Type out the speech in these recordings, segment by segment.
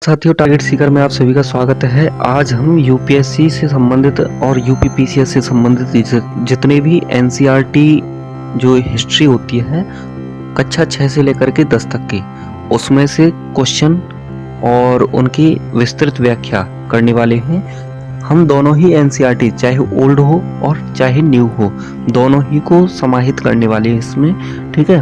साथियों, टारगेट सीकर में आप सभी का स्वागत है। आज हम यूपीएससी से संबंधित और यूपीपीसीएस से संबंधित जितने भी एनसीईआरटी जो हिस्ट्री होती है कक्षा 6 से लेकर के 10 तक की, उसमें से क्वेश्चन और उनकी विस्तृत व्याख्या करने वाले हैं। हम दोनों ही एनसीईआरटी, चाहे ओल्ड हो और चाहे न्यू हो, दोनों ही को समाहित करने वाले हैं इसमें। ठीक है,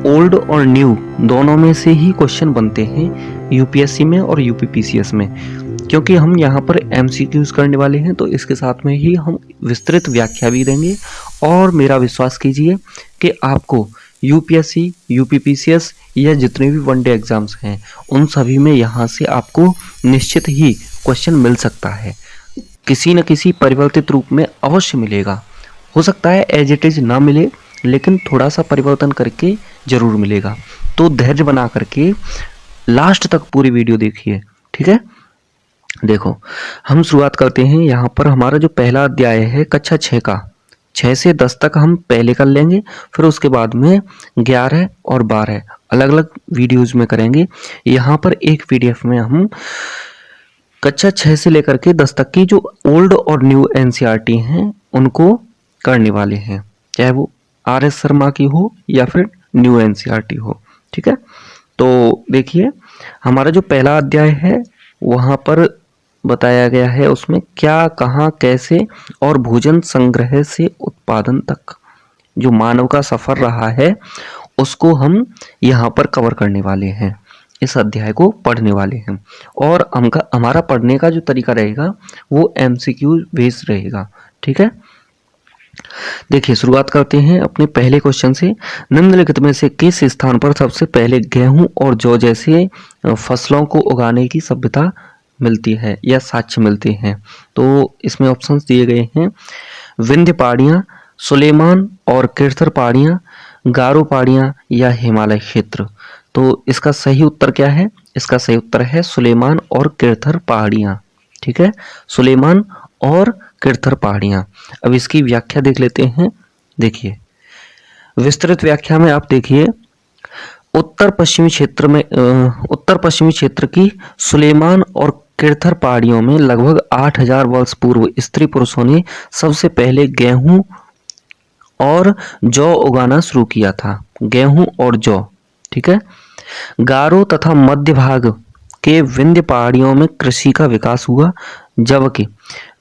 ओल्ड और न्यू दोनों में से ही क्वेश्चन बनते हैं यूपीएससी में और यूपीपीसीएस में। क्योंकि हम यहाँ पर एमसीक्यूज करने वाले हैं तो इसके साथ में ही हम विस्तृत व्याख्या भी देंगे। और मेरा विश्वास कीजिए कि आपको यूपीएससी, यूपीपीसीएस या जितने भी वनडे एग्जाम्स हैं उन सभी में यहाँ से आपको निश्चित ही क्वेश्चन मिल सकता है। किसी न किसी परिवर्तित रूप में अवश्य मिलेगा। हो सकता है एज इट इज ना मिले, लेकिन थोड़ा सा परिवर्तन करके जरूर मिलेगा। तो धैर्य बना करके लास्ट तक पूरी वीडियो देखिए। ठीक है, देखो हम शुरुआत करते हैं। यहाँ पर हमारा जो पहला अध्याय है कक्षा 6 का, 6 से 10 तक हम पहले कर लेंगे, फिर उसके बाद में 11 और 12 अलग अलग वीडियोज में करेंगे। यहाँ पर एक पीडीएफ में हम कक्षा 6 से लेकर के 10 तक की जो ओल्ड और न्यू एनसीईआरटी हैं उनको करने वाले हैं, चाहे वो आर एस शर्मा की हो या फिर न्यू एनसीईआरटी हो। ठीक है, तो देखिए हमारा जो पहला अध्याय है वहाँ पर बताया गया है उसमें क्या, कहाँ, कैसे और भोजन संग्रह से उत्पादन तक जो मानव का सफर रहा है उसको हम यहाँ पर कवर करने वाले हैं, इस अध्याय को पढ़ने वाले हैं। और हमारा पढ़ने का जो तरीका रहेगा वो एमसीक्यू बेस्ड रहेगा। ठीक है, देखिए शुरुआत करते हैं अपने पहले क्वेश्चन से। निम्नलिखित में से किस स्थान पर सबसे पहले गेहूं और जौ जैसे फसलों को उगाने की सभ्यता मिलती है या साक्ष्य मिलते हैं? तो इसमें ऑप्शंस दिए गए हैं, विंध्य पहाड़ियां, सुलेमान और किरथर पहाड़ियां, गारो पहाड़ियां या हिमालय क्षेत्र। तो इसका सही उत्तर क्या है? इसका सही उत्तर है सुलेमान और किरथर पहाड़ियां। ठीक है, सुलेमान और किरथर पहाड़ियां। अब इसकी व्याख्या देख लेते हैं। देखिए विस्तृत व्याख्या में आप देखिए, उत्तर पश्चिमी क्षेत्र की सुलेमान और किरथर पहाड़ियों में लगभग 8000 वर्ष पूर्व स्त्री पुरुषों ने सबसे पहले गेहूं और जौ उगाना शुरू किया था। गेहूं और जौ। ठीक है, गारो तथा मध्य भाग के विंध्य पहाड़ियों में कृषि का विकास हुआ, जबकि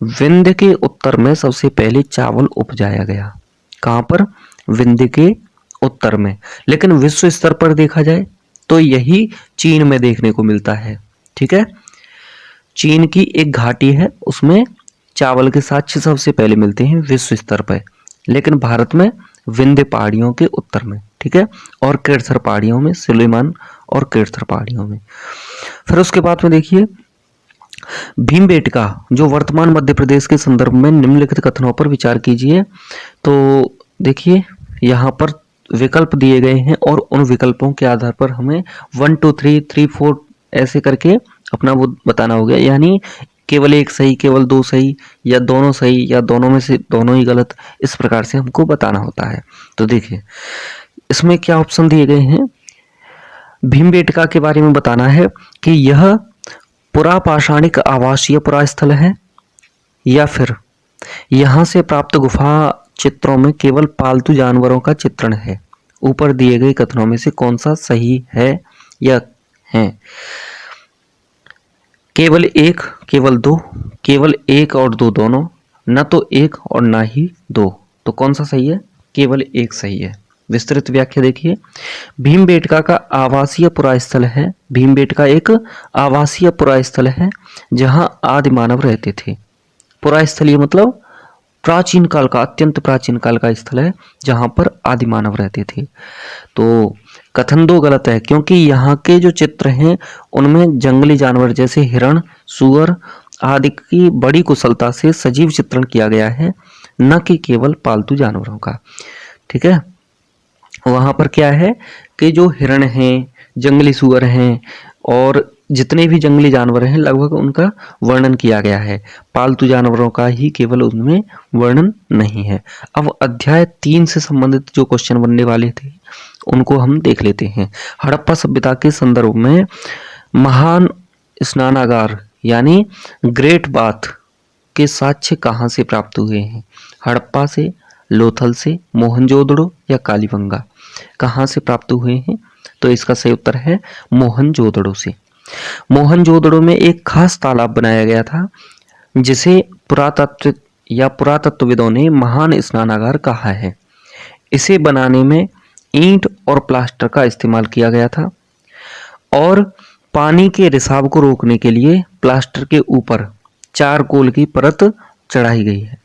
विंध्य के उत्तर में सबसे पहले चावल उपजाया गया। कहां पर? विंध्य के उत्तर में। लेकिन विश्व स्तर पर देखा जाए तो यही चीन में देखने को मिलता है। ठीक है, चीन की एक घाटी है, उसमें चावल के साक्ष्य सबसे पहले मिलते हैं विश्व स्तर पर। लेकिन भारत में विंध्य पहाड़ियों के उत्तर में। ठीक है, और किरथर पहाड़ियों में, सुलेमान और किरथर पहाड़ियों में। फिर उसके बाद में देखिए, भीमबेटका जो वर्तमान मध्य प्रदेश के संदर्भ में निम्नलिखित कथनों पर विचार कीजिए। तो देखिए यहाँ पर विकल्प दिए गए हैं और उन विकल्पों के आधार पर हमें 1 2 3 3 4 ऐसे करके अपना वो बताना होगा। यानी केवल एक सही, केवल दो सही, या दोनों सही, या दोनों में से दोनों ही गलत, इस प्रकार से हमको बताना होता है। तो देखिए इसमें क्या ऑप्शन दिए गए हैं। भीमबेटका के बारे में बताना है कि यह पुरापाषाणिक आवासीय पुरास्थल है, या फिर यहाँ से प्राप्त गुफा चित्रों में केवल पालतू जानवरों का चित्रण है। ऊपर दिए गए कथनों में से कौन सा सही है या है? केवल एक, केवल दो, केवल एक और दो दोनों, न तो एक और ना ही दो। तो कौन सा सही है? केवल एक सही है। विस्तृत व्याख्या देखिए, भीमबेटका का आवासीय पुरास्थल है। भीमबेटका एक आवासीय पुरास्थल है जहां आदि मानव रहते थे। पुरास्थलीय मतलब प्राचीन काल का, अत्यंत प्राचीन काल का स्थल है जहां पर आदि मानव रहते थे। तो कथन दो गलत है, क्योंकि यहाँ के जो चित्र हैं उनमें जंगली जानवर जैसे हिरण, सूअर आदि की बड़ी कुशलता से सजीव चित्रण किया गया है, न कि केवल पालतू जानवरों का। ठीक है, वहां पर क्या है कि जो हिरण हैं, जंगली सूअर हैं और जितने भी जंगली जानवर हैं लगभग उनका वर्णन किया गया है। पालतू जानवरों का ही केवल उनमें वर्णन नहीं है। अब अध्याय 3 से संबंधित जो क्वेश्चन बनने वाले थे उनको हम देख लेते हैं। हड़प्पा सभ्यता के संदर्भ में महान स्नानागार यानी ग्रेट बाथ के साक्ष्य कहाँ से प्राप्त हुए हैं? हड़प्पा से, लोथल से, मोहनजोदड़ो या कालीबंगा? कहाँ से प्राप्त हुए हैं? तो इसका सही उत्तर है मोहनजोदड़ो से। मोहनजोदड़ो में एक खास तालाब बनाया गया था जिसे पुरातत्वविदों ने महान स्नानागार कहा है। इसे बनाने में ईंट और प्लास्टर का इस्तेमाल किया गया था और पानी के रिसाव को रोकने के लिए प्लास्टर के ऊपर चारकोल की परत चढ़ाई गई है।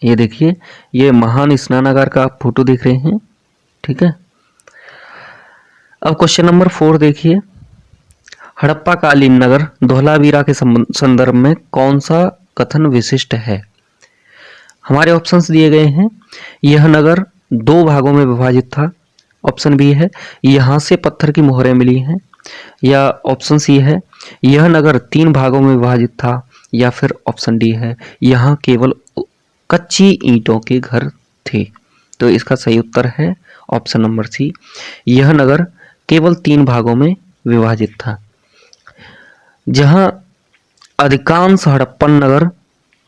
ये देखिए, ये महान स्नानागार का आप फोटो देख रहे हैं। ठीक है, अब क्वेश्चन नंबर 4 देखिए। हड़प्पा कालीन नगर धोलावीरा के संदर्भ में कौन सा कथन विशिष्ट है? हमारे ऑप्शंस दिए गए हैं। यह नगर 2 भागों में विभाजित था। ऑप्शन बी है यहां से पत्थर की मोहरें मिली हैं, या ऑप्शन सी है यह नगर 3 भागों में विभाजित था, या फिर ऑप्शन डी है यहां केवल कच्ची ईंटों के घर थे। तो इसका सही उत्तर है ऑप्शन नंबर सी, यह नगर केवल 3 भागों में विभाजित था। जहां अधिकांश हड़प्पन नगर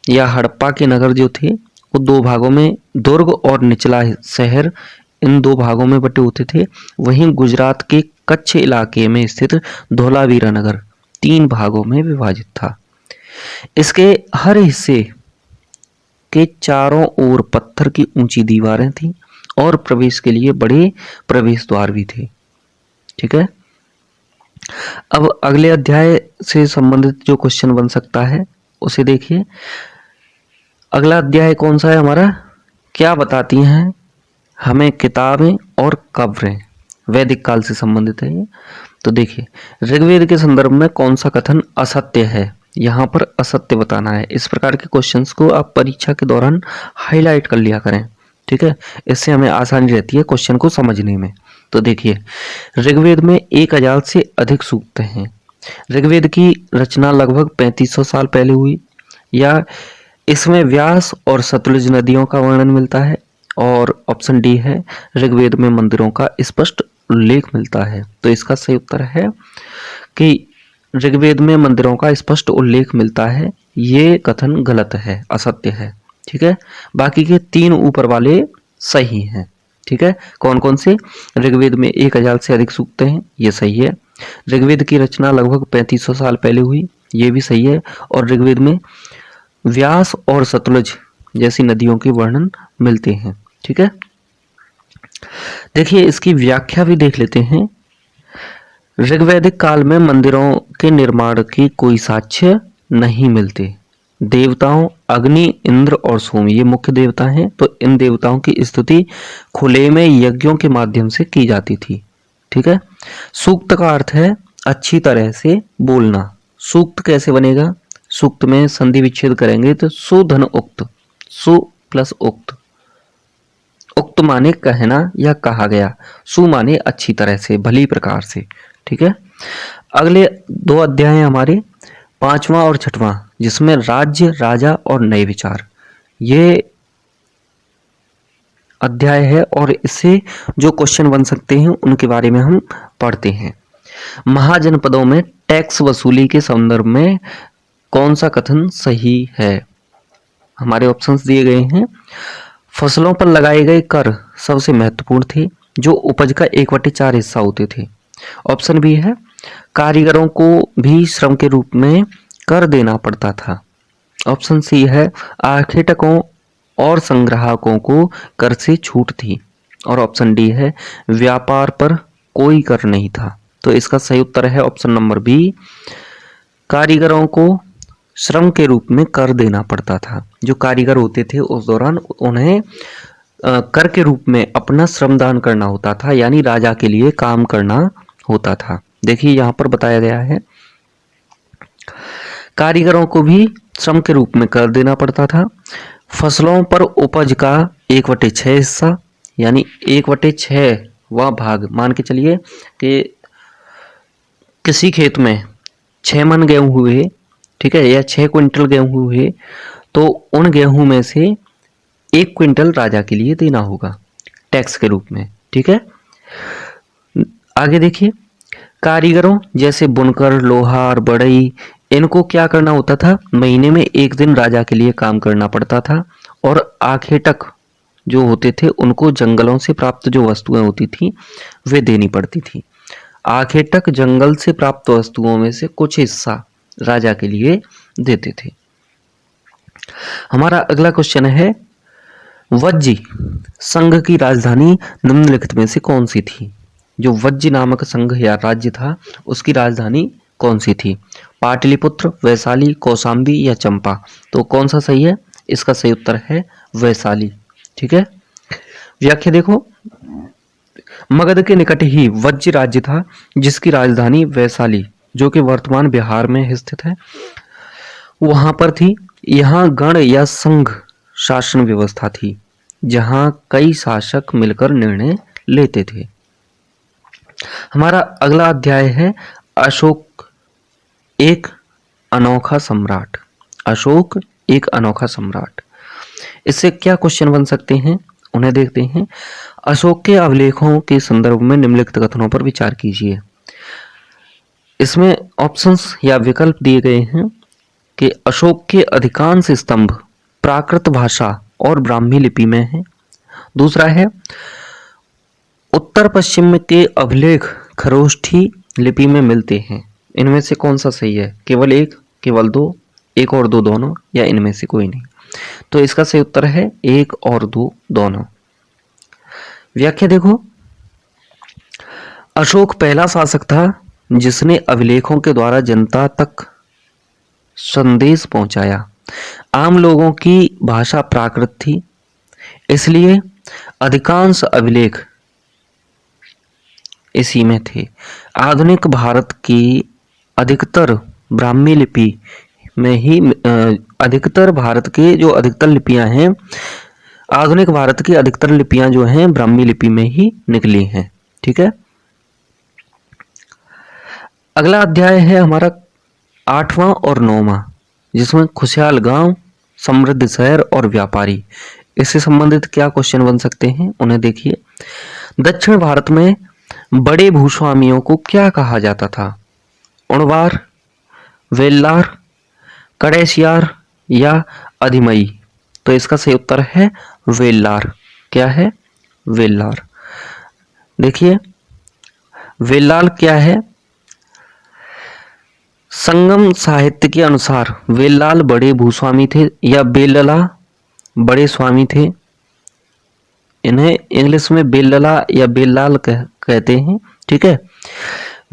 या हड़प्पा के नगर जो थे वो 2 भागों में, दुर्ग और निचला शहर, इन 2 भागों में बटे होते थे। वहीं गुजरात के कच्छ इलाके में स्थित धोलावीरा नगर 3 भागों में विभाजित था। इसके हर हिस्से के चारों ओर पत्थर की ऊंची दीवारें थीं और प्रवेश के लिए बड़े प्रवेश द्वार भी थे। ठीक है, अब अगले अध्याय से संबंधित जो क्वेश्चन बन सकता है उसे देखिए। अगला अध्याय कौन सा है हमारा? क्या बताती हैं हमें किताबें और कब्रें? वैदिक काल से संबंधित है ये। तो देखिए, ऋग्वेद के संदर्भ में कौन सा कथन असत्य है? यहाँ पर असत्य बताना है। इस प्रकार के क्वेश्चंस को आप परीक्षा के दौरान हाईलाइट कर लिया करें। ठीक है, इससे हमें आसानी रहती है क्वेश्चन को समझने में। तो देखिए, ऋग्वेद में 1000 से अधिक सूक्त हैं। ऋग्वेद की रचना लगभग 3500 साल पहले हुई, या इसमें व्यास और सतलुज नदियों का वर्णन मिलता है, और ऑप्शन डी है ऋग्वेद में मंदिरों का स्पष्ट उल्लेख मिलता है। तो इसका सही उत्तर है कि ऋग्वेद में मंदिरों का स्पष्ट उल्लेख मिलता है। ये कथन गलत है, असत्य है। ठीक है, बाकी के 3 ऊपर वाले सही हैं। ठीक है, कौन कौन से? ऋग्वेद में 1000 से अधिक सूक्त हैं, ये सही है। ऋग्वेद की रचना लगभग 3500 साल पहले हुई, ये भी सही है। और ऋग्वेद में व्यास और सतलुज जैसी नदियों के वर्णन मिलते हैं। ठीक है, देखिए इसकी व्याख्या भी देख लेते हैं। ऋग्वैदिक काल में मंदिरों के निर्माण की कोई साक्ष्य नहीं मिलते। देवताओं अग्नि, इंद्र और सोम ये मुख्य देवता हैं, तो इन देवताओं की स्तुति खुले में यज्ञों के माध्यम से की जाती थी। ठीक है, सूक्त का अर्थ है अच्छी तरह से बोलना। सूक्त कैसे बनेगा? सूक्त में संधि विच्छेद करेंगे तो सुधन उक्त, सु प्लस उक्त। उक्त माने कहना या कहा गया, सु माने अच्छी तरह से, भली प्रकार से। ठीक है, अगले 2 अध्याय हैं हमारे, 5वां और 6वां, जिसमें राज्य, राजा और नए विचार ये अध्याय है, और इससे जो क्वेश्चन बन सकते हैं उनके बारे में हम पढ़ते हैं। महाजनपदों में टैक्स वसूली के संदर्भ में कौन सा कथन सही है? हमारे ऑप्शंस दिए गए हैं। फसलों पर लगाए गए कर सबसे महत्वपूर्ण थे, जो उपज का 1/4 हिस्सा होते थे। ऑप्शन बी है कारीगरों को भी श्रम के रूप में कर देना पड़ता था। ऑप्शन सी है आखेटकों और संग्राहकों को कर से छूट थी। और ऑप्शन डी है व्यापार पर कोई कर नहीं था। तो इसका सही उत्तर है ऑप्शन नंबर बी, कारीगरों को श्रम के रूप में कर देना पड़ता था। जो कारीगर होते थे उस दौरान उन्हें कर के रूप में अपना श्रमदान करना होता था, यानी राजा के लिए काम करना होता था। देखिए यहाँ पर बताया गया है कारीगरों को भी श्रम के रूप में कर देना पड़ता था। फसलों पर उपज का 1/6 हिस्सा, यानी 1/6वां भाग, मान के चलिए कि किसी खेत में 6 मन गेहूं हुए, ठीक है, या 6 क्विंटल गेहूं हुए, तो उन गेहूं में से 1 क्विंटल राजा के लिए देना होगा टैक्स के रूप में। ठीक है, आगे देखिए, कारीगरों जैसे बुनकर, लोहार, बढ़ई, इनको क्या करना होता था, महीने में एक दिन राजा के लिए काम करना पड़ता था। और आखेटक जो होते थे उनको जंगलों से प्राप्त जो वस्तुएं होती थी वे देनी पड़ती थी। आखेटक जंगल से प्राप्त वस्तुओं में से कुछ हिस्सा राजा के लिए देते थे। हमारा अगला क्वेश्चन है, वज्जी संघ की राजधानी निम्नलिखित में से कौन सी थी? जो वज्जी नामक संघ या राज्य था उसकी राजधानी कौन सी थी? पाटलिपुत्र, वैशाली, कौशाम्बी या चंपा? तो कौन सा सही है? इसका सही उत्तर है वैशाली। ठीक है, व्याख्या देखो, मगध के निकट ही वज्ज राज्य था जिसकी राजधानी वैशाली जो कि वर्तमान बिहार में स्थित है वहां पर थी। यहाँ गण या संघ शासन व्यवस्था थी जहां कई शासक मिलकर निर्णय लेते थे। हमारा अगला अध्याय है, अशोक एक अनोखा सम्राट। अशोक एक अनोखा सम्राट, इससे क्या क्वेश्चन बन सकते हैं उन्हें देखते हैं। अशोक के अभिलेखों के संदर्भ में निम्नलिखित कथनों पर विचार कीजिए। इसमें ऑप्शंस या विकल्प दिए गए हैं कि अशोक के अधिकांश स्तंभ प्राकृत भाषा और ब्राह्मी लिपि में हैं। दूसरा है, उत्तर पश्चिम के अभिलेख खरोष्ठी लिपि में मिलते हैं। इनमें से कौन सा सही है? केवल एक, केवल दो, एक और दो दोनों, या इनमें से कोई नहीं? तो इसका सही उत्तर है एक और दो दोनों। व्याख्या देखो, अशोक पहला शासक था जिसने अभिलेखों के द्वारा जनता तक संदेश पहुंचाया। आम लोगों की भाषा प्राकृत थी, इसलिए अधिकांश अभिलेख इसी में थे। आधुनिक भारत की अधिकतर ब्राह्मी लिपि में ही अधिकतर भारत के जो अधिकतर लिपियां हैं, आधुनिक भारत की अधिकतर लिपियां जो हैं ब्राह्मी लिपि में ही निकली हैं। ठीक है, अगला अध्याय है हमारा 8वां और 9वां, जिसमें खुशहाल गांव, समृद्ध शहर और व्यापारी। इससे संबंधित क्या क्वेश्चन बन सकते हैं उन्हें देखिए। दक्षिण भारत में बड़े भूस्वामियों को क्या कहा जाता था? उणवार, वेल्लार, कड़ैसियार या अधिमई? तो इसका सही उत्तर है वेल्लार। क्या है? वेल्लार। देखिए, वेल्लार क्या है? संगम साहित्य के अनुसार वेल्लाल बड़े भूस्वामी थे या बेल्लला बड़े स्वामी थे। इन्हें इंग्लिश में बेल्लला या बेल्लाल कहते हैं। ठीक है,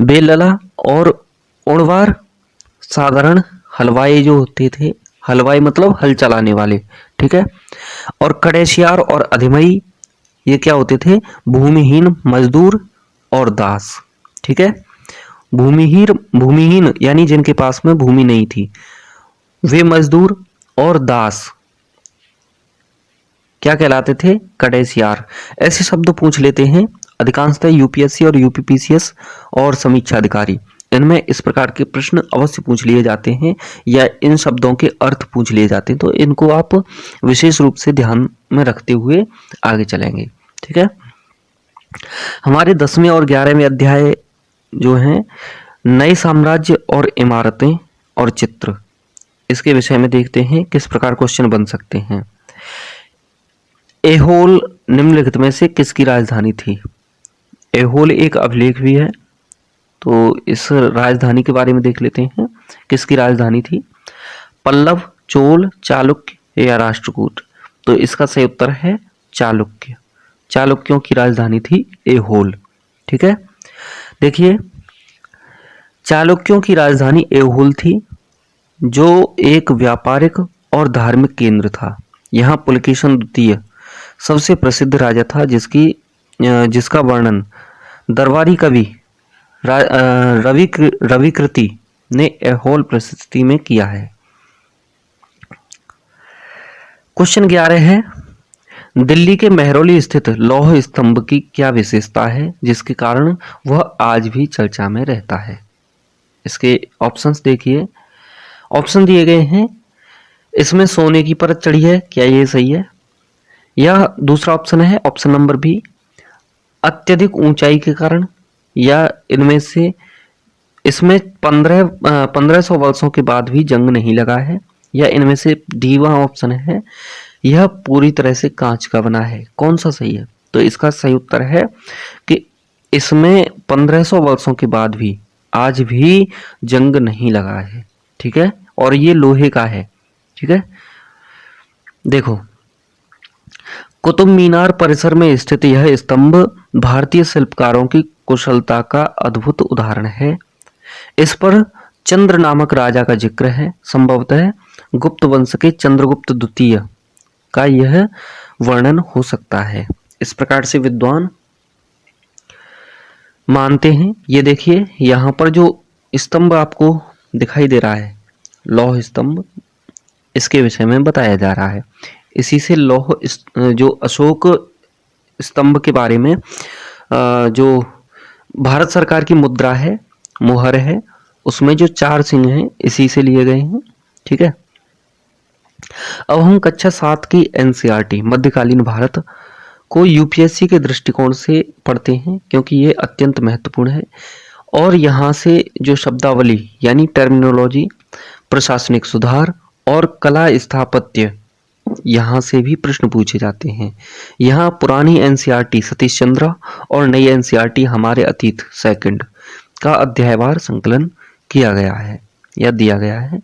बेल्लला और उणवार साधारण हलवाई जो होते थे, हलवाई मतलब हल चलाने वाले। ठीक है, और कड़ैसियार और अधिमई ये क्या होते थे? भूमिहीन मजदूर और दास। ठीक है, भूमिहीन यानी जिनके पास में भूमि नहीं थी, वे मजदूर और दास क्या कहलाते थे? कड़ैसियार। ऐसे शब्द पूछ लेते हैं अधिकांशतः यूपीएससी और यूपीपीसीएस और समीक्षा अधिकारी। इनमें इस प्रकार के प्रश्न अवश्य पूछ लिए जाते हैं या इन शब्दों के अर्थ पूछ लिए जाते हैं, तो इनको आप विशेष रूप से ध्यान में रखते हुए आगे चलेंगे। ठीक है, हमारे 10वें और 11वें अध्याय जो हैं नए साम्राज्य और इमारतें और चित्र, इसके विषय में देखते हैं किस प्रकार क्वेश्चन बन सकते हैं। ऐहोल निम्नलिखित में से किसकी राजधानी थी? ऐहोल एक अभिलेख भी है, तो इस राजधानी के बारे में देख लेते हैं किसकी राजधानी थी। पल्लव, चोल, चालुक्य या राष्ट्रकूट? तो इसका सही उत्तर है चालुक्य। चालुक्यों की राजधानी थी ऐहोल। ठीक है, देखिए, चालुक्यों की राजधानी ऐहोल थी जो एक व्यापारिक और धार्मिक केंद्र था। यहाँ पुलकेशन द्वितीय सबसे प्रसिद्ध राजा था जिसका वर्णन दरबारी कवि रविकृति ने ऐहोल प्रशस्ति में किया है। क्वेश्चन 11 है, दिल्ली के मेहरौली स्थित लौह स्तंभ की क्या विशेषता है जिसके कारण वह आज भी चर्चा में रहता है? इसके ऑप्शंस देखिए, ऑप्शन दिए गए हैं, इसमें सोने की परत चढ़ी है, क्या ये सही है? या दूसरा ऑप्शन है ऑप्शन नंबर बी, अत्यधिक ऊंचाई के कारण, या इनमें से इसमें 1500 वर्षों के बाद भी जंग नहीं लगा है, या इनमें से डीवा ऑप्शन है, यह पूरी तरह से कांच का बना है। कौन सा सही है? तो इसका सही उत्तर है कि इसमें 1500 वर्षों के बाद भी आज भी जंग नहीं लगा है। ठीक है, और ये लोहे का है। ठीक है, देखो, कुतुब मीनार परिसर में स्थित यह स्तंभ भारतीय शिल्पकारों की कुशलता का अद्भुत उदाहरण है। इस पर चंद्र नामक राजा का जिक्र है। संभवतः गुप्त वंश के चंद्रगुप्त द्वितीय का यह वर्णन हो सकता है। इस प्रकार से विद्वान मानते हैं। ये देखिए, यहाँ पर जो स्तंभ आपको दिखाई दे रहा है, लौह स्तंभ, इसके विषय में बताया जा रहा है। इसी से लौह जो अशोक स्तंभ के बारे में जो भारत सरकार की मुद्रा है, मुहर है, उसमें जो 4 सिंह हैं इसी से लिए गए हैं। ठीक है, अब हम कक्षा 7 की एनसीईआरटी मध्यकालीन भारत को यूपीएससी के दृष्टिकोण से पढ़ते हैं, क्योंकि ये अत्यंत महत्वपूर्ण है। और यहाँ से जो शब्दावली यानी टर्मिनोलॉजी, प्रशासनिक सुधार और कला स्थापत्य, यहाँ से भी प्रश्न पूछे जाते हैं। यहाँ पुरानी एनसीईआरटी सतीश चंद्र और नई एनसीईआरटी हमारे अतीत सेकंड का अध्यायवार संकलन किया गया है या दिया गया है।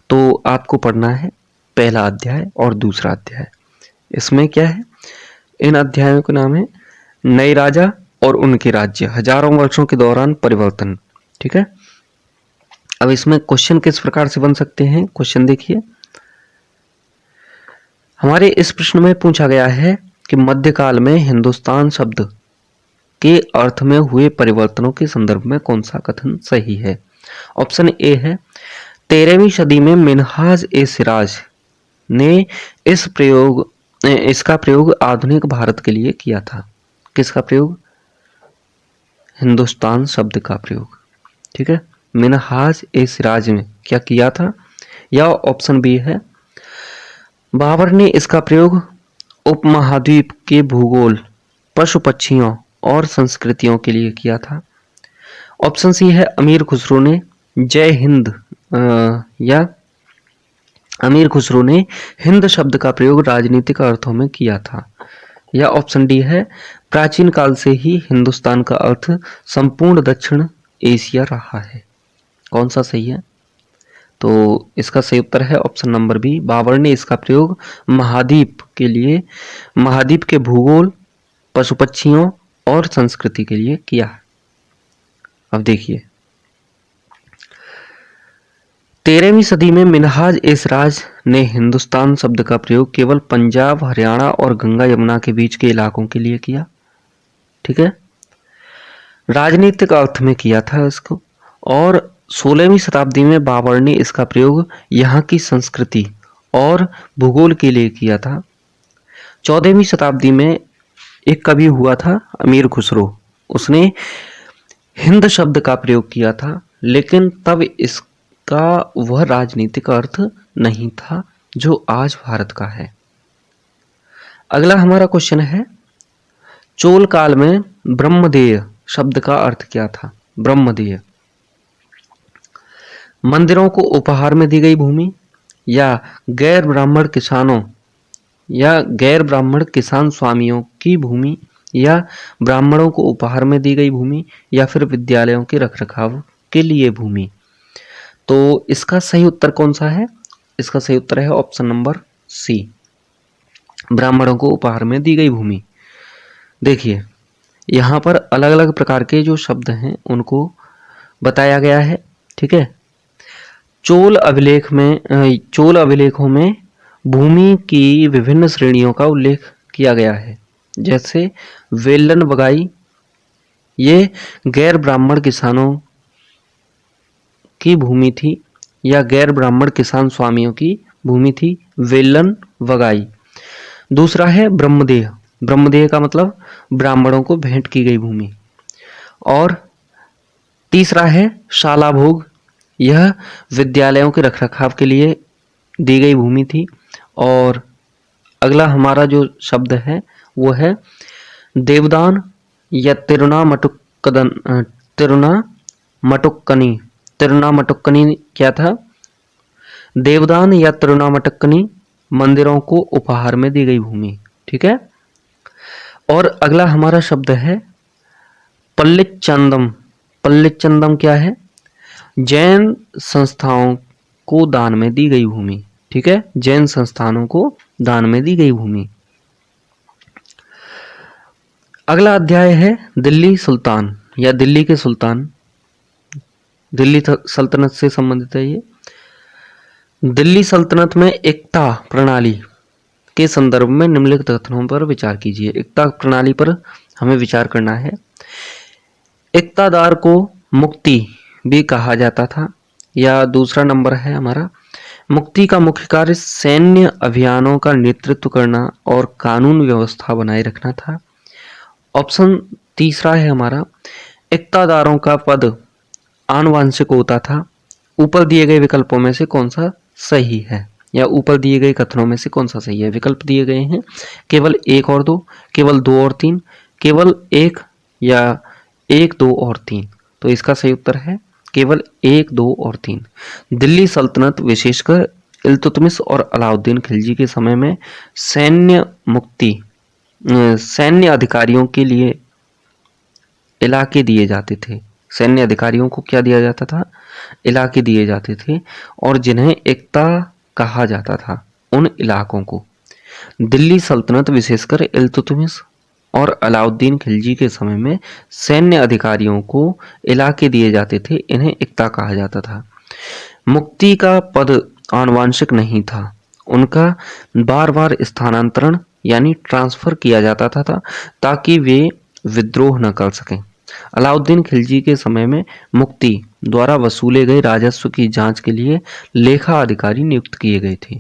तो आपको पढ़ना है पहला अध्याय और दूसरा अध्याय। इसमें क्या है? इन अध्यायों के नाम है नए राजा और उनके राज्य, हजारों वर्षों के दौरान परिवर्तन। ठीक है, अब इसमें क्वेश्चन किस प्रकार से बन सकते हैं? क्वेश्चन देखिए, हमारे इस प्रश्न में पूछा गया है कि मध्यकाल में हिंदुस्तान शब्द के अर्थ में हुए परिवर्तनों के संदर्भ में कौन सा कथन सही है? ऑप्शन ए है, 13वीं सदी में मिन्हाज ए सिराज ने इसका प्रयोग आधुनिक भारत के लिए किया था। किसका प्रयोग? हिंदुस्तान शब्द का प्रयोग। ठीक है, मिन्हाज ए सिराज में क्या किया था? या ऑप्शन बी है, बाबर ने इसका प्रयोग उपमहाद्वीप के भूगोल, पशु पक्षियों और संस्कृतियों के लिए किया था। ऑप्शन सी है, अमीर खुसरो ने जय हिंद या अमीर खुसरो ने हिंद शब्द का प्रयोग राजनीतिक अर्थों में किया था। या ऑप्शन डी है, प्राचीन काल से ही हिंदुस्तान का अर्थ संपूर्ण दक्षिण एशिया रहा है। कौन सा सही है? तो इसका सही उत्तर है ऑप्शन नंबर बी, बाबर ने इसका प्रयोग महाद्वीप के लिए, महाद्वीप के भूगोल, पशु पक्षियों और संस्कृति के लिए किया। अब देखिए, 13वीं सदी में मिन्हाज ए सिराज ने हिंदुस्तान शब्द का प्रयोग केवल पंजाब, हरियाणा और गंगा यमुना के बीच के इलाकों के लिए किया। ठीक है, राजनीतिक अर्थ में किया था इसको। और 16वीं शताब्दी में बाबर ने इसका प्रयोग यहाँ की संस्कृति और भूगोल के लिए किया था। 14वीं शताब्दी में एक कवि हुआ था अमीर खुसरो, उसने हिंद शब्द का प्रयोग किया था, लेकिन तब इसका वह राजनीतिक अर्थ नहीं था जो आज भारत का है। अगला हमारा क्वेश्चन है, चोल काल में ब्रह्मदेय शब्द का अर्थ क्या था? ब्रह्मदेय, मंदिरों को उपहार में दी गई भूमि, या गैर ब्राह्मण किसानों या गैर ब्राह्मण किसान स्वामियों की भूमि, या ब्राह्मणों को उपहार में दी गई भूमि, या फिर विद्यालयों के रखरखाव के लिए भूमि। तो इसका सही उत्तर कौन सा है? इसका सही उत्तर है ऑप्शन नंबर सी, ब्राह्मणों को उपहार में दी गई भूमि। देखिए, यहाँ पर अलग अलग प्रकार के जो शब्द हैं उनको बताया गया है। ठीक है, चोल अभिलेखों में भूमि की विभिन्न श्रेणियों का उल्लेख किया गया है, जैसे वेलन बगाई, ये गैर ब्राह्मण किसानों की भूमि थी, या गैर ब्राह्मण किसान स्वामियों की भूमि थी, वेलन वगाई। दूसरा है ब्रह्मदेह, ब्रह्मदेह का मतलब ब्राह्मणों को भेंट की गई भूमि। और तीसरा है शाला भोग, यह विद्यालयों के रखरखाव के लिए दी गई भूमि थी। और अगला हमारा जो शब्द है वो है देवदान या तिरुना मटुक्कनी, तिरुनामटुक्कनी क्या था? देवदान या तिरुनामटुक्कनी मंदिरों को उपहार में दी गई भूमि। ठीक है। और अगला हमारा शब्द है पल्लिचंदम। पल्लिचंदम क्या है? जैन संस्थाओं को दान में दी गई भूमि। ठीक है, जैन संस्थानों को दान में दी गई भूमि। अगला अध्याय है दिल्ली सुल्तान या दिल्ली के सुल्तान। दिल्ली सल्तनत से संबंधित है ये। दिल्ली सल्तनत में एकता प्रणाली के संदर्भ में निम्नलिखित कथनों पर विचार कीजिए। एकता प्रणाली पर हमें विचार करना है। एकतादार को मुक्ति भी कहा जाता था, या दूसरा नंबर है हमारा, मुक्ति का मुख्य कार्य सैन्य अभियानों का नेतृत्व करना और कानून व्यवस्था बनाए रखना था। ऑप्शन तीसरा है हमारा, एकतादारों का पद आनुवंशिक होता था। ऊपर दिए गए विकल्पों में से कौन सा सही है, या ऊपर दिए गए कथनों में से कौन सा सही है? विकल्प दिए गए हैं केवल 1 और 2, केवल 2 और 3, केवल 1, या 1, 2 और 3। तो इसका सही उत्तर है केवल 1, 2 और 3। दिल्ली सल्तनत विशेषकर इल्तुतमिश और अलाउद्दीन खिलजी के समय में सैन्य अधिकारियों के लिए इलाके दिए जाते थे। सैन्य अधिकारियों को क्या दिया जाता था? इलाके दिए जाते थे, और जिन्हें एकता कहा जाता था उन इलाकों को। दिल्ली सल्तनत विशेषकर इल्तुतमिश और अलाउद्दीन खिलजी के समय में सैन्य अधिकारियों को इलाके दिए जाते थे, इन्हें एकता कहा जाता था। मुक्ति का पद आनुवंशिक नहीं था, उनका बार बार स्थानांतरण यानी ट्रांसफर किया जाता था ताकि वे विद्रोह न कर सकें। अलाउद्दीन खिलजी के समय में मुक्ति द्वारा वसूले गए राजस्व की जांच के लिए लेखा अधिकारी नियुक्त किए गए थे।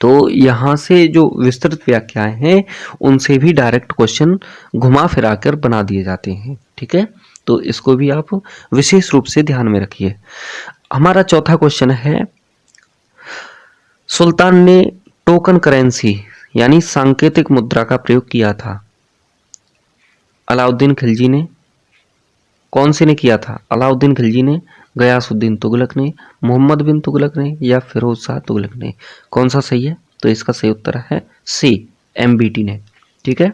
तो यहाँ से जो विस्तृत व्याख्याएं हैं उनसे भी डायरेक्ट क्वेश्चन घुमा फिरा कर बना दिए जाते हैं। ठीक है, तो इसको भी आप विशेष रूप से ध्यान में रखिए। हमारा चौथा क्वेश्चन है, सुल्तान ने टोकन करेंसी यानी सांकेतिक मुद्रा का प्रयोग किया था। अलाउद्दीन खिलजी ने, कौन से ने किया था? अलाउद्दीन खिलजी ने, गयासुद्दीन तुगलक ने, मोहम्मद बिन तुगलक ने, या फिरोज शाह तुगलक ने। कौन सा सही है? तो इसका सही उत्तर है सी, एमबीटी ने। ठीक है,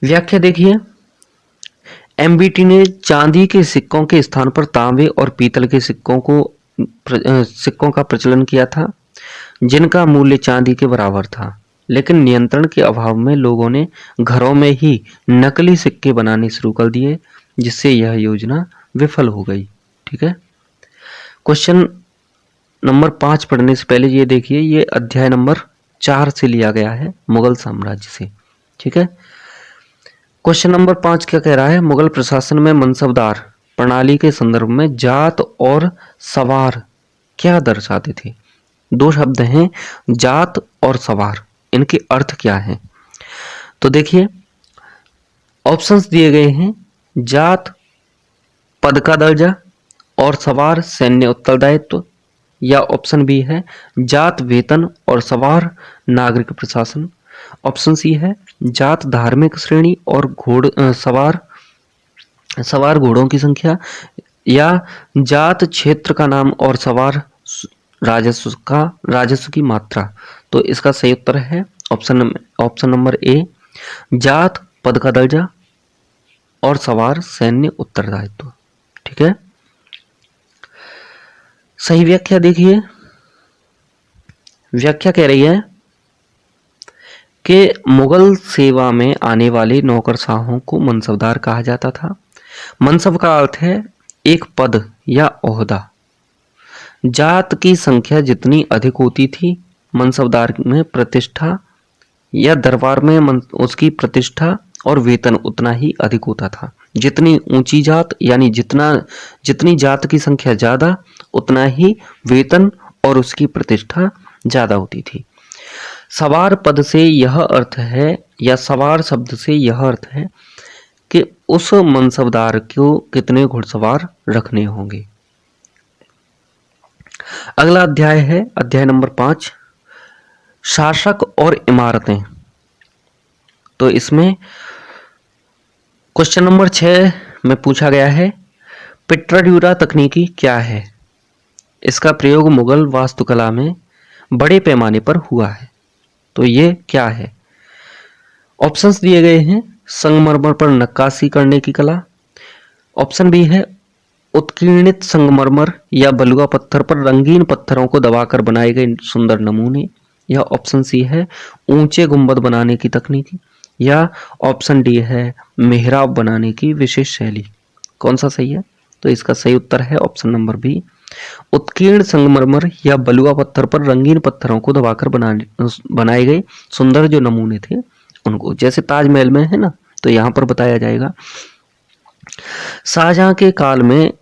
व्याख्या देखिए। एमबीटी ने चांदी के सिक्कों के स्थान पर तांबे और पीतल के सिक्कों का प्रचलन किया था, जिनका मूल्य चांदी के बराबर था। लेकिन नियंत्रण के अभाव में लोगों ने घरों में ही नकली सिक्के बनाने शुरू कर दिए, जिससे यह योजना विफल हो गई। ठीक है, क्वेश्चन नंबर 5 पढ़ने से पहले ये देखिए, ये अध्याय नंबर 4 से लिया गया है, मुगल साम्राज्य से। ठीक है, क्वेश्चन नंबर 5 क्या कह रहा है? मुगल प्रशासन में मनसबदार प्रणाली के संदर्भ में जात और सवार क्या दर्शाते थे? 2 शब्द हैं, जात और सवार, इनके अर्थ क्या हैं? तो देखिए, ऑप्शंस दिए गए हैं, जात पद का दर्जा और सवार सैन्य उत्तरदायित्व, या ऑप्शन बी है जात वेतन और सवार नागरिक प्रशासन। ऑप्शन सी है जात धार्मिक श्रेणी और सवार घोड़ों की संख्या, या जात क्षेत्र का नाम और सवार राजस्व की मात्रा। तो इसका सही उत्तर है ऑप्शन नंबर ए, जात पद का दर्जा और सवार सैन्य उत्तरदायित्व। ठीक है, सही व्याख्या देखिए। व्याख्या कह रही है कि मुगल सेवा में आने वाले नौकरशाहों को मनसबदार कहा जाता था। मनसब का अर्थ है एक पद या ओहदा। जात की संख्या जितनी अधिक होती थी, मनसबदार में प्रतिष्ठा या दरबार में उसकी प्रतिष्ठा और वेतन उतना ही अधिक होता था। जितनी ऊंची जात यानी जितनी जात की संख्या ज्यादा, उतना ही वेतन और उसकी प्रतिष्ठा ज्यादा होती थी। सवार पद से यह अर्थ है, या सवार शब्द से यह अर्थ है कि उस मनसबदार को कितने घुड़सवार रखने होंगे। अगला अध्याय है अध्याय नंबर 5, शासक और इमारतें। तो इसमें क्वेश्चन नंबर 6 में पूछा गया है, पिट्राड्यूरा तकनीकी क्या है? इसका प्रयोग मुगल वास्तुकला में बड़े पैमाने पर हुआ है। तो ये क्या है? ऑप्शंस दिए गए हैं, संगमरमर पर नक्काशी करने की कला। ऑप्शन बी है उत्कीर्णित संगमरमर या बलुआ पत्थर पर रंगीन पत्थरों को दबाकर बनाए गए सुंदर नमूने। या ऑप्शन सी है ऊंचे गुंबद बनाने की तकनीकी। या ऑप्शन डी है मेहराब बनाने की विशेष शैली। कौन सा सही है? तो इसका सही उत्तर है ऑप्शन नंबर बी, उत्कीर्ण संगमरमर या बलुआ पत्थर पर रंगीन पत्थरों को दबाकर बनाए गए सुंदर जो नमूने थे उनको, जैसे ताजमहल में है ना, तो यहाँ पर बताया जाएगा। शाहजहां के काल में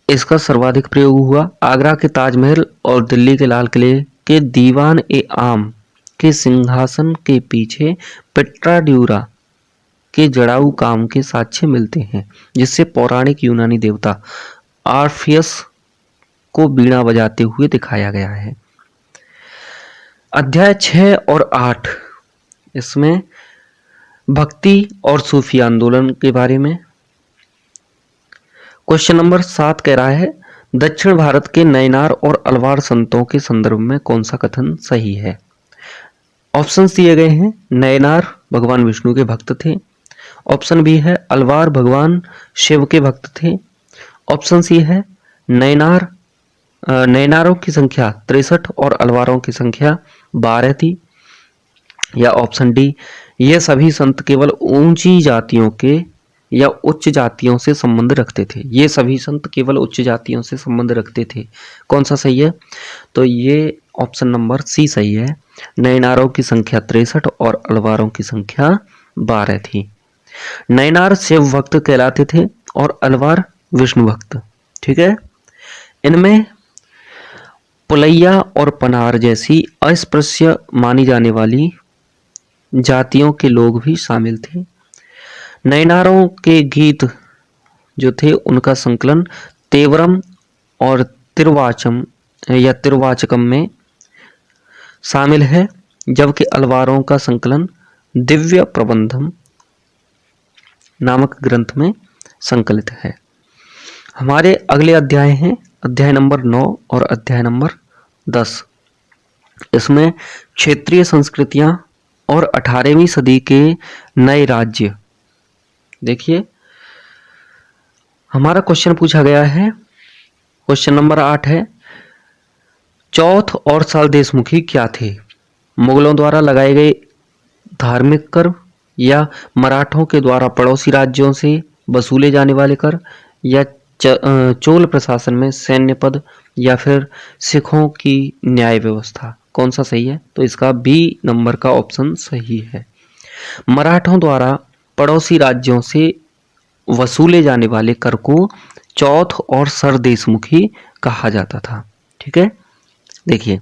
इसका सर्वाधिक प्रयोग हुआ। आगरा के ताजमहल और दिल्ली के लाल किले के दीवान ए आम के सिंहासन के पीछे पिट्राड्यूरा के जड़ाऊ काम के साक्ष्य मिलते हैं, जिससे पौराणिक यूनानी देवता आर्फियस को बीणा बजाते हुए दिखाया गया है। अध्याय 6 और 8 इसमें भक्ति और सूफी आंदोलन के बारे में। क्वेश्चन नंबर 7 कह रहा है, दक्षिण भारत के नयनार और अलवार संतों के संदर्भ में कौन सा कथन सही है? ऑप्शंस दिए गए हैं, नयनार भगवान विष्णु के भक्त थे। ऑप्शन बी है अलवार भगवान शिव के भक्त थे। ऑप्शन सी है नयनारों की संख्या 63 और अलवारों की संख्या 12 थी। या ऑप्शन डी, ये सभी संत केवल ऊंची जातियों के या उच्च जातियों से संबंध रखते थे। ये सभी संत केवल उच्च जातियों से संबंध रखते थे। कौन सा सही है? तो ये ऑप्शन नंबर सी सही है, नयनारों की संख्या 63 और अलवारों की संख्या 12 थी। नयनार शिव भक्त कहलाते थे और अलवार विष्णु भक्त। ठीक है, इनमें पुलैया और पनार जैसी अस्पृश्य मानी जाने वाली जातियों के लोग भी शामिल थे। नयनारों के गीत जो थे उनका संकलन तेवरम और तिरुवाचकम में शामिल है, जबकि अलवारों का संकलन दिव्य प्रबंधम नामक ग्रंथ में संकलित है। हमारे अगले अध्याय हैं अध्याय नंबर 9 और अध्याय नंबर 10। इसमें क्षेत्रीय संस्कृतियां और 18वीं सदी के नए राज्य। देखिए, हमारा क्वेश्चन पूछा गया है, क्वेश्चन नंबर 8 है, चौथ और साल देशमुखी क्या थे? मुगलों द्वारा लगाए गए धार्मिक कर या मराठों के द्वारा पड़ोसी राज्यों से वसूले जाने वाले कर या चोल प्रशासन में सैन्य पद या फिर सिखों की न्याय व्यवस्था। कौन सा सही है? तो इसका बी नंबर का ऑप्शन सही है। मराठों द्वारा पड़ोसी राज्यों से वसूले जाने वाले कर को चौथ और सर देशमुखी कहा जाता था। ठीक है, देखिए,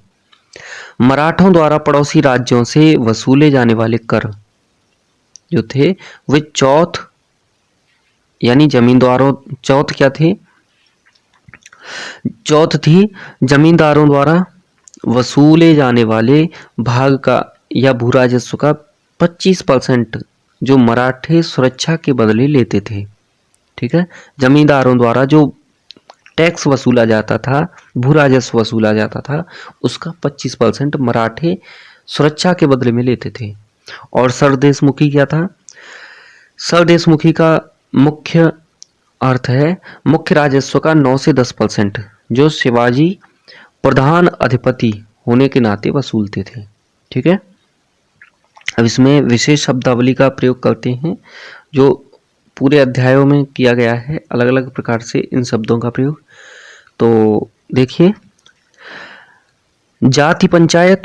मराठों द्वारा पड़ोसी राज्यों से वसूले जाने वाले कर जो थे वे चौथ यानी जमींदारों, चौथ क्या थे? चौथ थी जमींदारों द्वारा वसूले जाने वाले भाग का या भू राजस्व का 25% जो मराठे सुरक्षा के बदले लेते थे। ठीक है, जमींदारों द्वारा जो टैक्स वसूला जाता था, भू राजस्व वसूला जाता था, उसका 25% मराठे सुरक्षा के बदले में लेते थे। और सरदेशमुखी क्या था? सरदेशमुखी का मुख्य अर्थ है मुख्य राजस्व का 9 से 10% जो शिवाजी प्रधान अधिपति होने के नाते वसूलते थे। ठीक है, अब इसमें विशेष शब्दावली का प्रयोग करते हैं जो पूरे अध्यायों में किया गया है, अलग अलग प्रकार से इन शब्दों का प्रयोग। तो देखिए, जाति पंचायत।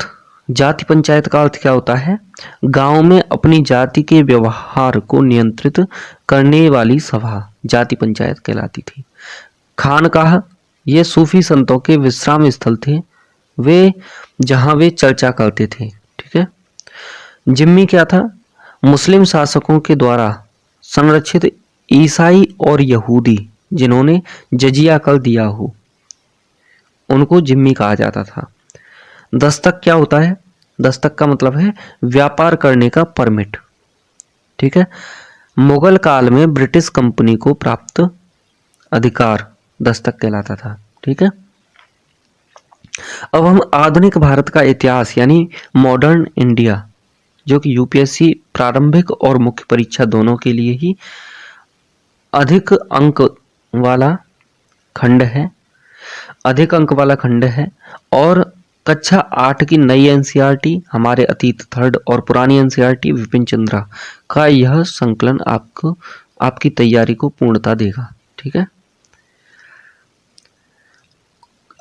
जाति पंचायत का अर्थ क्या होता है? गांव में अपनी जाति के व्यवहार को नियंत्रित करने वाली सभा जाति पंचायत कहलाती थी। खानकाह, ये सूफी संतों के विश्राम स्थल थे, वे जहां वे चर्चा करते थे। ठीक है, जिम्मी क्या था? मुस्लिम शासकों के द्वारा संरक्षित ईसाई और यहूदी जिन्होंने जजिया कर दिया हो उनको जिम्मी कहा जाता था। दस्तक क्या होता है? दस्तक का मतलब है व्यापार करने का परमिट। ठीक है, मुगल काल में ब्रिटिश कंपनी को प्राप्त अधिकार दस्तक कहलाता था। ठीक है, अब हम आधुनिक भारत का इतिहास यानी मॉडर्न इंडिया, जो कि यूपीएससी प्रारंभिक और मुख्य परीक्षा दोनों के लिए ही अधिक अंक वाला खंड है, अधिक अंक वाला खंड है। और कक्षा 8 की नई एनसीईआरटी हमारे अतीत थर्ड और पुरानी एनसीईआरटी विपिन चंद्रा का यह संकलन आपको आपकी तैयारी को पूर्णता देगा। ठीक है,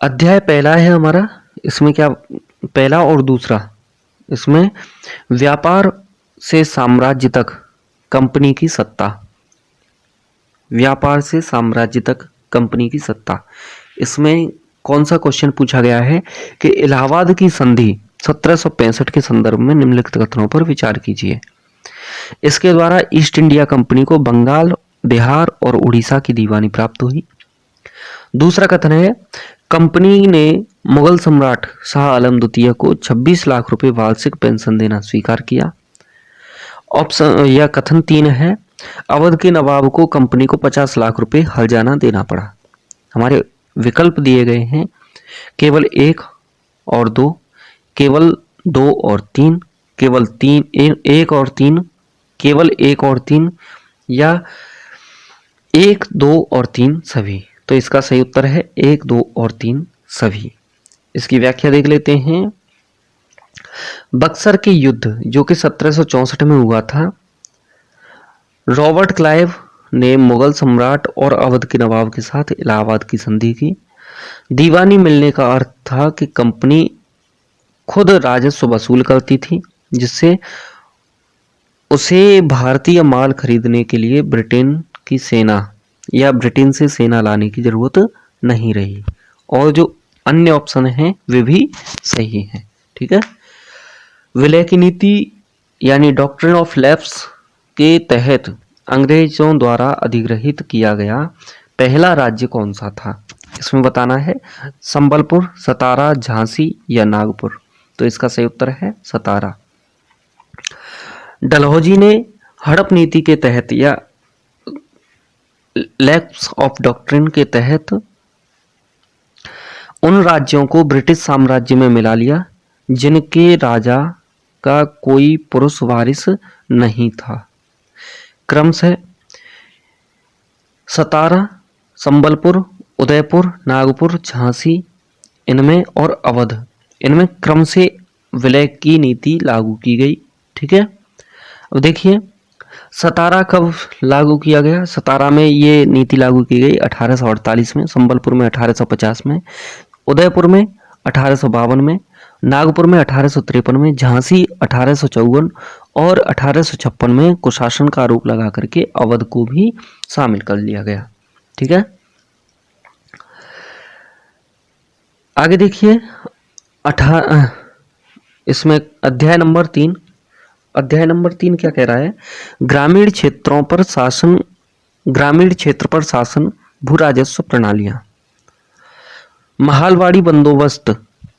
अध्याय पहला है हमारा, इसमें क्या पहला और दूसरा, इसमें व्यापार से साम्राज्य तक कंपनी की सत्ता, व्यापार से साम्राज्य तक कंपनी की सत्ता। इसमें कौन सा क्वेश्चन पूछा गया है कि इलाहाबाद की संधि 1765 के संदर्भ में निम्नलिखित कथनों पर विचार कीजिए। इसके द्वारा ईस्ट इंडिया कंपनी को बंगाल, बिहार और उड़ीसा की दीवानी प्राप्त हुई। दूसरा कथन है कंपनी ने मुगल सम्राट शाह आलम द्वितीय को 26 लाख रुपए वार्षिक पेंशन देना स्वीकार किया। ऑप्शन या कथन 3 है अवध के नवाब को कंपनी को 50 लाख रुपए हर्जाना देना पड़ा। हमारे विकल्प दिए गए हैं केवल 1 और 2, केवल 2 और 3, केवल 1 और 3, केवल 1 और 3 या 1, 2 और 3 सभी। तो इसका सही उत्तर है 1, 2 और 3 सभी। इसकी व्याख्या देख लेते हैं। बक्सर के युद्ध जो कि 1764 में हुआ था, रॉबर्ट क्लाइव ने मुगल सम्राट और अवध के नवाब के साथ इलाहाबाद की संधि की। दीवानी मिलने का अर्थ था कि कंपनी खुद राजस्व वसूल करती थी, जिससे उसे भारतीय माल खरीदने के लिए ब्रिटेन की सेना या ब्रिटेन से सेना लाने की जरूरत नहीं रही। और जो अन्य ऑप्शन हैं वे भी सही हैं। ठीक है, विलय की नीति यानी डॉक्ट्रिन ऑफ लैप्स के तहत अंग्रेजों द्वारा अधिग्रहित किया गया पहला राज्य कौन सा था? इसमें बताना है संबलपुर, सतारा, झांसी या नागपुर। तो इसका सही उत्तर है सतारा। डलहौजी ने हड़प नीति के तहत या लैप्स ऑफ डॉक्ट्रिन के तहत उन राज्यों को ब्रिटिश साम्राज्य में मिला लिया जिनके राजा का कोई पुरुष वारिस नहीं था। क्रमशः सतारा, संबलपुर, उदयपुर, नागपुर, झांसी इनमें और अवध इनमें क्रम से विलय की नीति लागू की गई। ठीक है, अब देखिए सतारा कब लागू किया गया। सतारा में ये नीति लागू की गई 1848 में, संबलपुर में 1850 में, उदयपुर में 1852 में, नागपुर में 1853 में, झांसी 1854 और 1856 में कुशासन का आरोप लगा करके अवध को भी शामिल कर लिया गया। ठीक है, आगे देखिए इसमें अध्याय नंबर 3। अध्याय नंबर 3 क्या कह रहा है? ग्रामीण क्षेत्रों पर शासन, ग्रामीण क्षेत्र पर शासन, भू राजस्व प्रणालियां। महालवाड़ी बंदोबस्त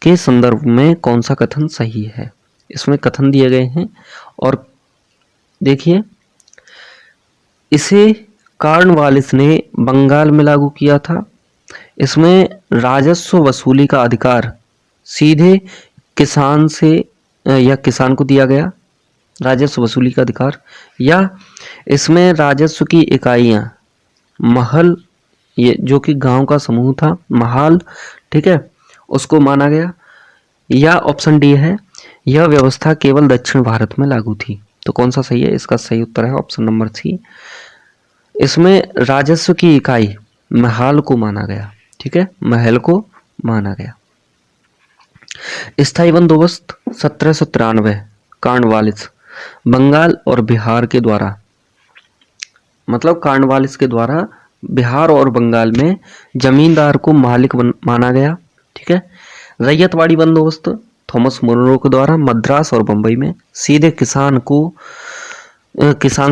के संदर्भ में कौन सा कथन सही है? इसमें कथन दिए गए हैं और देखिए इसे कॉर्नवालिस ने बंगाल में लागू किया था। इसमें राजस्व वसूली का अधिकार सीधे किसान से या किसान को दिया गया, राजस्व वसूली का अधिकार, या इसमें राजस्व की इकाइयां महल, ये जो कि गांव का समूह था, महाल, ठीक है, उसको माना गया, या ऑप्शन डी है यह व्यवस्था केवल दक्षिण भारत में लागू थी। तो कौन सा सही है? इसका सही उत्तर है ऑप्शन नंबर सी। इसमें राजस्व की इकाई महाल को माना गया। ठीक है, महल को माना गया। स्थायी बंदोबस्त 1793 कॉर्नवालिस, बंगाल और बिहार के द्वारा, मतलब कॉर्नवालिस के द्वारा बिहार और बंगाल में जमींदार को मालिक माना गया। ठीक है, रैयतवाड़ी बंदोबस्त थॉमस मुनरो के द्वारा मद्रास और बंबई में सीधे किसान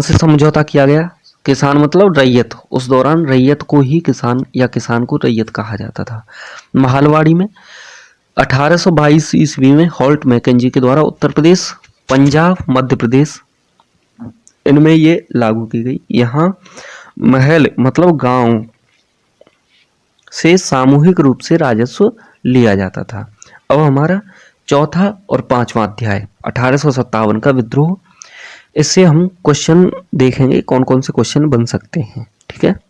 से समझौता किया गया। किसान मतलब रैयत, उस दौरान रैयत को ही किसान या किसान को रैयत कहा जाता था। महालवाड़ी में 1822 ईस्वी में हॉल्ट मैकेंजी के द्वारा उत्तर प्रदेश, पंजाब, मध्य प्रदेश इनमें ये लागू की गई। यहाँ महल मतलब गांव से सामूहिक रूप से राजस्व लिया जाता था। अब हमारा चौथा और पांचवा अध्याय 1857 का विद्रोह। इससे हम क्वेश्चन देखेंगे कौन कौन से क्वेश्चन बन सकते हैं। ठीक है।